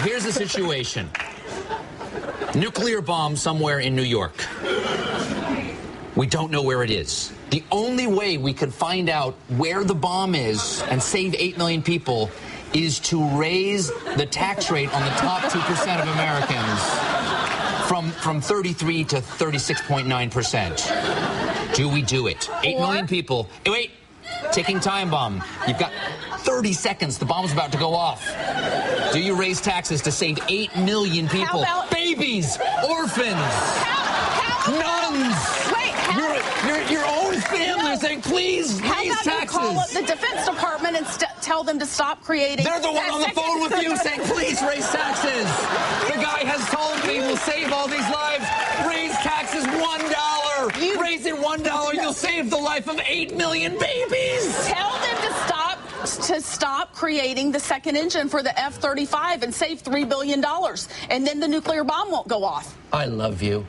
here's the situation. Nuclear bomb somewhere in New York. We don't know where it is. The only way we could find out where the bomb is and save 8 million people is to raise the tax rate on the top 2% of Americans from 33 to 36.9%. Do we do it? 8 million people. Hey, wait, ticking time bomb. You've got 30 seconds. The bomb's about to go off. Do you raise taxes to save 8 million people? Babies, orphans, nuns. Wait, your own family saying, please raise taxes. How about you call up the Defense Department and tell them to stop creating... They're the one on the phone with you saying, please raise taxes. The guy has told me we'll save all these lives. Raise taxes $1. Raise it $1. You'll save the life of 8 million babies. Tell them to stop creating the second engine for the F-35 and save $3 billion. And then the nuclear bomb won't go off. I love you.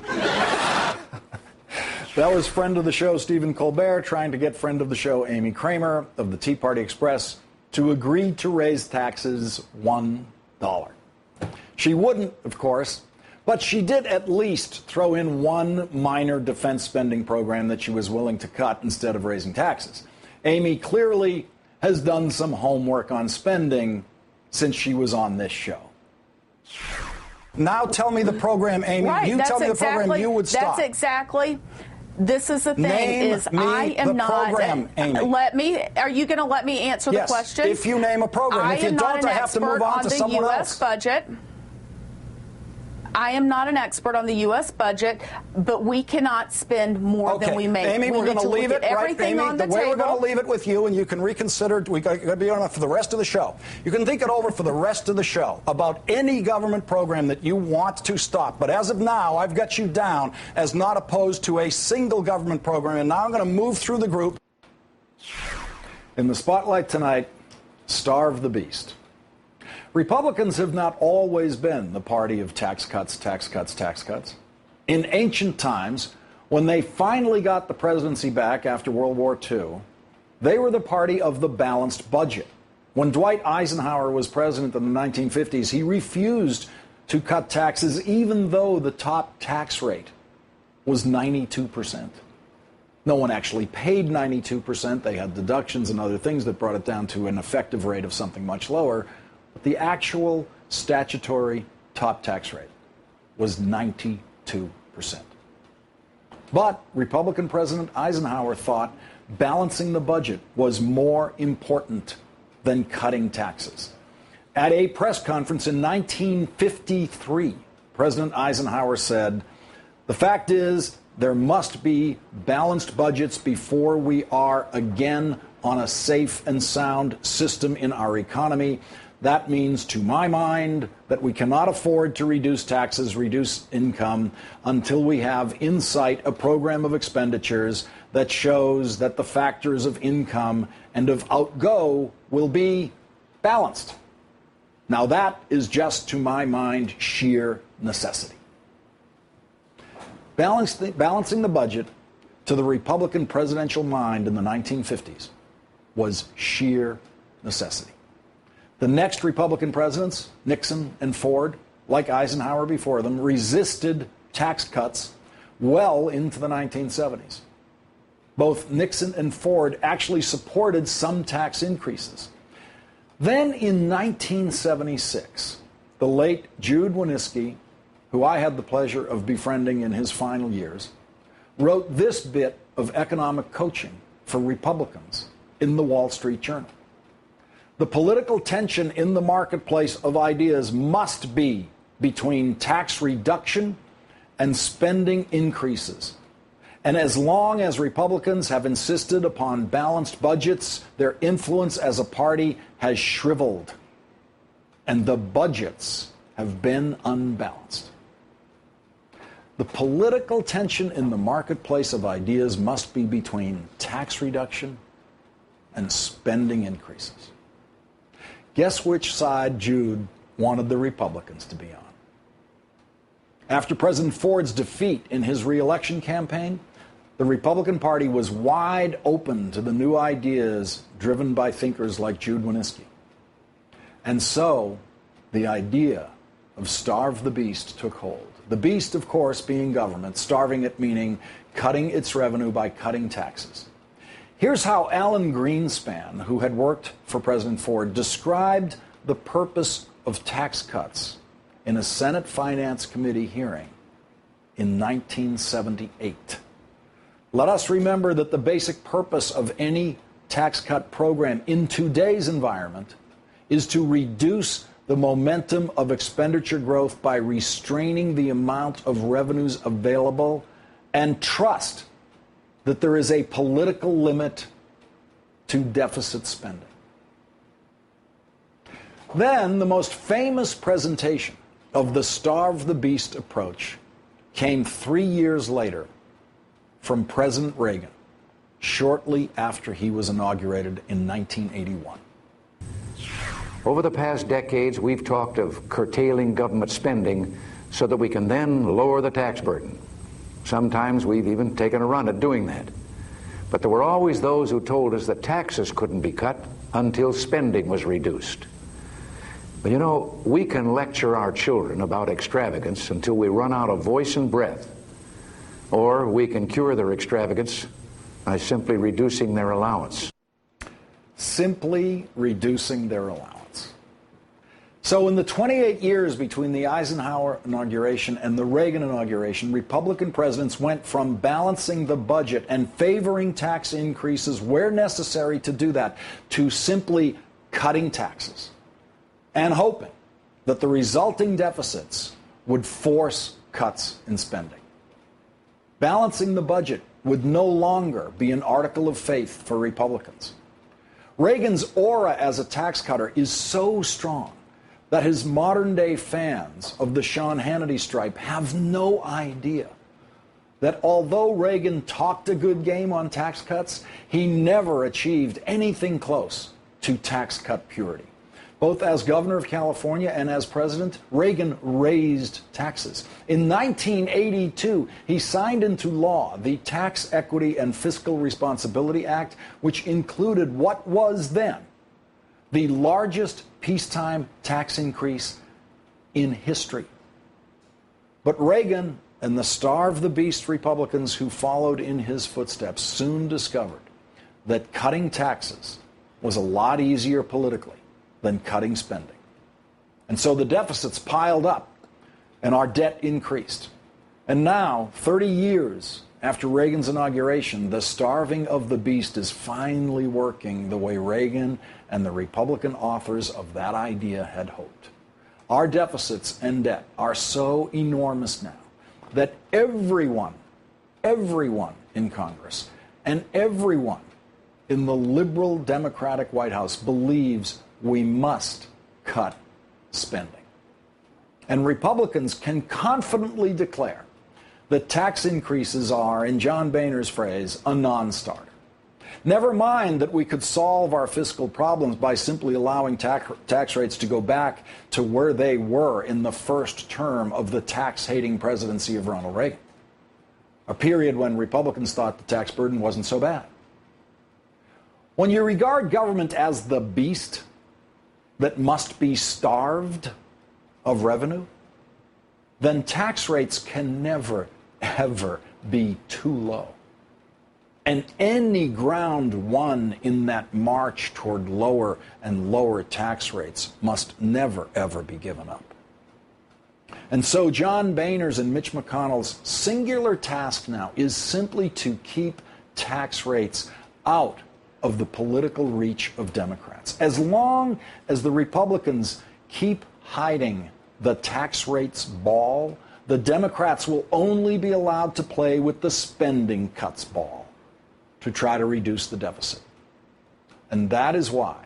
That was friend of the show Stephen Colbert trying to get friend of the show Amy Kramer of the Tea Party Express to agree to raise taxes $1. She wouldn't, of course, but she did at least throw in one minor defense spending program that she was willing to cut instead of raising taxes. Amy clearly has done some homework on spending since she was on this show. Now tell me the program, Amy. Right, you tell me the program you would stop. That's exactly. This is the thing. Name me I am the not. program, Amy. Are you going to let me answer the question? If you name a program. If you don't, I have to move on to someone else. Budget. I am not an expert on the U.S. budget, but we cannot spend more than we make. Amy, we're going to leave it right, Amy, the way we're going to leave it with you, and you can reconsider. We're going to be on it for the rest of the show. You can think it over for the rest of the show about any government program that you want to stop. But as of now, I've got you down as not opposed to a single government program, and now I'm going to move through the group. In the spotlight tonight, Starve the Beast. Republicans have not always been the party of tax cuts, tax cuts, tax cuts. In ancient times, when they finally got the presidency back after World War II, they were the party of the balanced budget. When Dwight Eisenhower was president in the 1950s, he refused to cut taxes even though the top tax rate was 92%. No one actually paid 92%. They had deductions and other things that brought it down to an effective rate of something much lower. The actual statutory top tax rate was 92%. But Republican President Eisenhower thought balancing the budget was more important than cutting taxes. At a press conference in 1953, President Eisenhower said, "The fact is, there must be balanced budgets before we are again on a safe and sound system in our economy. That means, to my mind, that we cannot afford to reduce taxes, reduce income, until we have in sight a program of expenditures that shows that the factors of income and of outgo will be balanced." Now that is just, to my mind, sheer necessity. Balancing the budget, to the Republican presidential mind in the 1950s, was sheer necessity. The next Republican presidents, Nixon and Ford, like Eisenhower before them, resisted tax cuts well into the 1970s. Both Nixon and Ford actually supported some tax increases. Then in 1976, the late Jude Wanniski, who I had the pleasure of befriending in his final years, wrote this bit of economic coaching for Republicans in the Wall Street Journal. The political tension in the marketplace of ideas must be between tax reduction and spending increases. And as long as Republicans have insisted upon balanced budgets, their influence as a party has shriveled, and the budgets have been unbalanced. The political tension in the marketplace of ideas must be between tax reduction and spending increases. Guess which side Jude wanted the Republicans to be on? After President Ford's defeat in his re-election campaign, the Republican Party was wide open to the new ideas driven by thinkers like Jude Wanniski. And so, the idea of starve the beast took hold. The beast, of course, being government, starving it meaning cutting its revenue by cutting taxes. Here's how Alan Greenspan, who had worked for President Ford, described the purpose of tax cuts in a Senate Finance Committee hearing in 1978. Let us remember that the basic purpose of any tax cut program in today's environment is to reduce the momentum of expenditure growth by restraining the amount of revenues available and trust that there is a political limit to deficit spending. Then the most famous presentation of the starve the beast approach came 3 years later from President Reagan, shortly after he was inaugurated in 1981. Over the past decades, we've talked of curtailing government spending so that we can then lower the tax burden. Sometimes we've even taken a run at doing that. But there were always those who told us that taxes couldn't be cut until spending was reduced. But you know, we can lecture our children about extravagance until we run out of voice and breath. Or we can cure their extravagance by simply reducing their allowance. Simply reducing their allowance. So in the 28 years between the Eisenhower inauguration and the Reagan inauguration, Republican presidents went from balancing the budget and favoring tax increases where necessary to do that to simply cutting taxes and hoping that the resulting deficits would force cuts in spending. Balancing the budget would no longer be an article of faith for Republicans. Reagan's aura as a tax cutter is so strong that his modern-day fans of the Sean Hannity stripe have no idea that although Reagan talked a good game on tax cuts, he never achieved anything close to tax cut purity. Both as governor of California and as president, Reagan raised taxes. In 1982, he signed into law the Tax Equity and Fiscal Responsibility Act, which included what was then the largest peacetime tax increase in history. But Reagan and the starve the beast Republicans who followed in his footsteps soon discovered that cutting taxes was a lot easier politically than cutting spending. And so the deficits piled up and our debt increased. And now, 30 years after Reagan's inauguration, the starving of the beast is finally working the way Reagan and the Republican authors of that idea had hoped. Our deficits and debt are so enormous now that everyone in Congress and everyone in the liberal Democratic White House believes we must cut spending. And Republicans can confidently declare that tax increases are, in John Boehner's phrase, a non-starter. Never mind that we could solve our fiscal problems by simply allowing tax rates to go back to where they were in the first term of the tax-hating presidency of Ronald Reagan, a period when Republicans thought the tax burden wasn't so bad. When you regard government as the beast that must be starved of revenue, then tax rates can never, ever be too low. And any ground won in that march toward lower and lower tax rates must never, ever be given up. And so John Boehner's and Mitch McConnell's singular task now is simply to keep tax rates out of the political reach of Democrats. As long as the Republicans keep hiding the tax rates ball, the Democrats will only be allowed to play with the spending cuts ball to try to reduce the deficit. And that is why,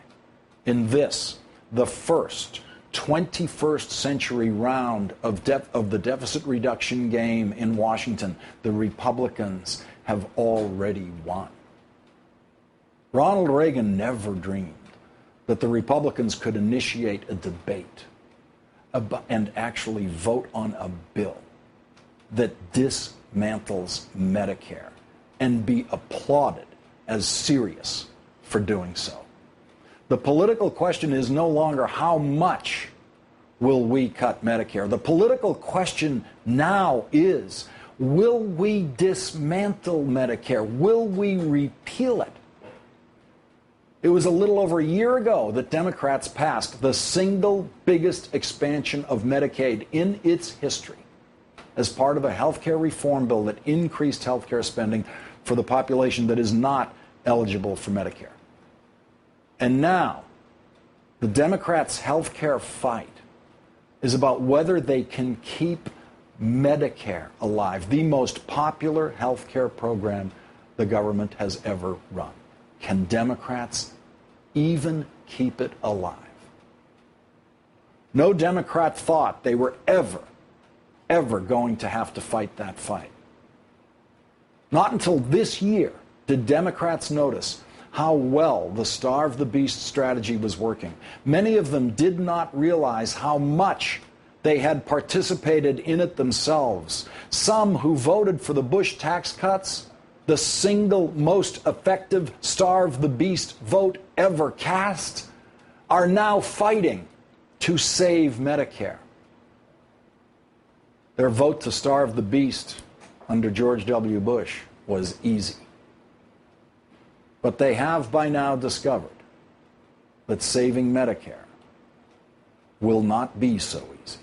in this, the first 21st century round of the deficit reduction game in Washington, the Republicans have already won. Ronald Reagan never dreamed that the Republicans could initiate a debate and actually vote on a bill that dismantles Medicare and be applauded as serious for doing so. The political question is no longer how much will we cut Medicare. The political question now is, will we dismantle Medicare? Will we repeal it? It was a little over a year ago that Democrats passed the single biggest expansion of Medicaid in its history as part of a health care reform bill that increased health care spending for the population that is not eligible for Medicare. And now, the Democrats' health care fight is about whether they can keep Medicare alive, the most popular health care program the government has ever run. Can Democrats even keep it alive? No Democrat thought they were ever going to have to fight that fight. Not until this year did Democrats notice how well the starve the beast strategy was working. Many of them did not realize how much they had participated in it themselves. Some who voted for the Bush tax cuts, the single most effective starve the beast vote ever cast, are now fighting to save Medicare. Their vote to starve the beast under George W. Bush was easy. But they have by now discovered that saving Medicare will not be so easy.